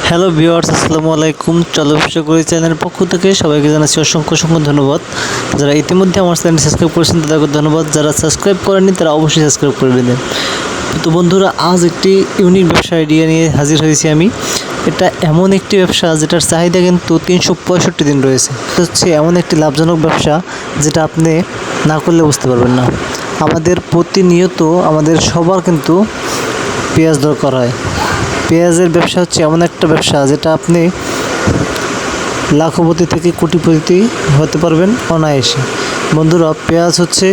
Hello viewers, আসসালামু আলাইকুম। চলো ব্যবসা করি চ্যানেলের পক্ষ থেকে সবাইকে জানাচ্ছি অসংখ্য অসংখ্য ধন্যবাদ। যারা ইতিমধ্যে আমার চ্যানেল সাবস্ক্রাইব করেছেন তাদেরকে ধন্যবাদ, যারা সাবস্ক্রাইব করেননি তারা অবশ্যই সাবস্ক্রাইব করে দেবেন। তো বন্ধুরা, আজ একটি ইউনিক ব্যবসা আইডিয়া নিয়ে হাজির হয়েছি আমি। এটা এমন একটি ব্যবসা যেটার চাহিদা কিন্তু 365 দিন রয়েছে। এটা হচ্ছে এমন একটি লাভজনক ব্যবসা যেটা আপনি না করলে বুঝতে পারবেন না। আমাদের প্রতিনিয়ত আমাদের সবার কিন্তু পেঁয়াজ দরকার হয়। পেঁয়াজের ব্যবসা হচ্ছে এমন একটা ব্যবসা যেটা আপনি লাখপতি থেকে কোটিপতি হতে পারবেন অনায়াসে। বন্ধুরা, পেঁয়াজ হচ্ছে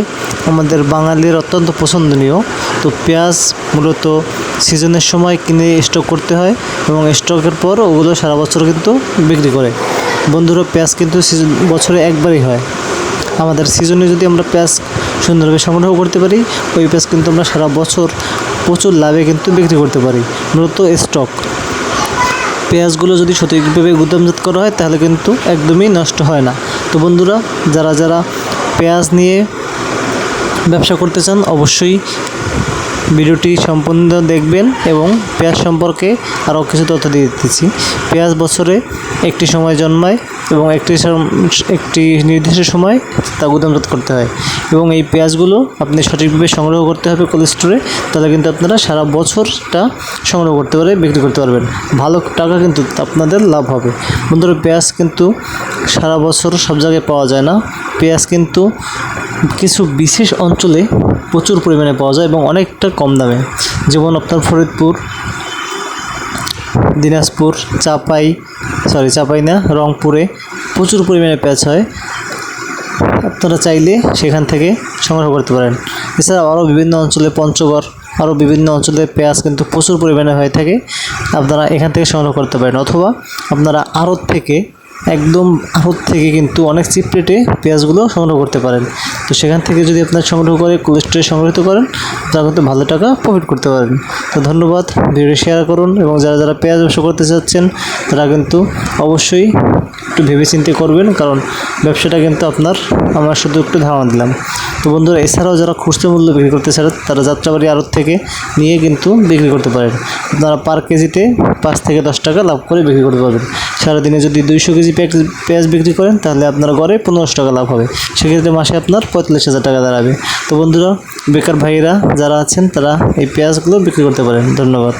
আমাদের বাঙালির অত্যন্ত পছন্দনীয়। তো পেঁয়াজ মূলত সিজনের সময় কিনে স্টক করতে হয় এবং স্টকের পর ওগুলো সারা বছর কিন্তু বিক্রি করে। বন্ধুরা, পেঁয়াজ কিন্তু বছরে একবারই হয়। আমাদের সিজনে যদি আমরা পেঁয়াজ সুন্দরভাবে সংগ্রহ করতে পারি, ওই পেঁয়াজ কিন্তু আমরা সারা বছর প্রচুর লাভে কিন্তু বিক্রি করতে পারি। মূলত স্টক পেঁয়াজগুলো যদি সঠিকভাবে গুদামজাত করা হয় তাহলে কিন্তু একদমই নষ্ট হয় না। তো বন্ধুরা, যারা যারা পেঁয়াজ নিয়ে ব্যবসা করতে চান অবশ্যই ভিডিওটি সম্পূর্ণ দেখবেন এবং পেঁয়াজ সম্পর্কে আরও কিছু তথ্য দিয়ে দিতেছি। পেঁয়াজ বছরে একটি সময় জন্মায় এবং একটি নির্দিষ্ট সময় তা গুদামজাত করতে হয় এবং এই পেঁয়াজগুলো আপনি সঠিকভাবে সংগ্রহ করতে হবে কোল্ড স্টোরে। তাহলে কিন্তু আপনারা সারা বছরটা সংগ্রহ করতে পারে বিক্রি করতে পারবেন। ভালো টাকা কিন্তু আপনাদের লাভ হবে। বন্ধুরা, পেঁয়াজ কিন্তু সারা বছর সব জায়গায় পাওয়া যায় না। পেঁয়াজ কিন্তু কিছু বিশেষ অঞ্চলে প্রচুর পরিমাণে পাওয়া যায় এবং অনেকটা কম দামে। যেমন আপনার ফরিদপুর, দিনাজপুর, রংপুরে প্রচুর পরিমাণে পেঁয়াজ হয়। আপনারা চাইলে সেখান থেকে সংগ্রহ করতে পারেন। এছাড়াও আরও বিভিন্ন অঞ্চলে, পঞ্চগড়, আরও বিভিন্ন অঞ্চলে পেঁয়াজ কিন্তু প্রচুর পরিমাণে হয়ে থাকে। আপনারা এখান থেকে সংগ্রহ করতে পারেন অথবা আপনারা আড়ত থেকে কিন্তু অনেক চিপ রেটে পেঁয়াজগুলো সংগ্রহ করতে পারেন। তো সেখান থেকে যদি আপনার সংগ্রহ করে কোল্ড স্টোরে সংগ্রহিত করেন তাহলে কিন্তু ভালো টাকা প্রফিট করতে পারেন। তো ধন্যবাদ, ভিডিও শেয়ার করুন এবং যারা যারা পেঁয়াজ ব্যবসা করতে চাচ্ছেন তারা কিন্তু অবশ্যই একটু ভেবেচিন্তে করবেন, কারণ ব্যবসাটা কিন্তু আমরা শুধু একটু ধারণা দিলাম। তো বন্ধুরা, এছাড়াও যারা খুচরো মূল্য বিক্রি করতে চান তারা যাত্রাবাড়ি আড়ত থেকে নিয়ে কিন্তু বিক্রি করতে পারেন। আপনারা পার কেজিতে 5 থেকে 10 টাকা লাভ করে বিক্রি করতে পারবেন। সারাদিনে যদি 200 কেজি পেঁয়াজ বিক্রি করেন তাহলে আপনার গড়ে 1500 টাকা লাভ হবে। সেক্ষেত্রে মাসে আপনার 45,000 টাকা দাঁড়াবে। তো বন্ধুরা, বেকার ভাইয়েরা যারা আছেন তারা এই পেঁয়াজগুলো বিক্রি করতে পারেন। ধন্যবাদ।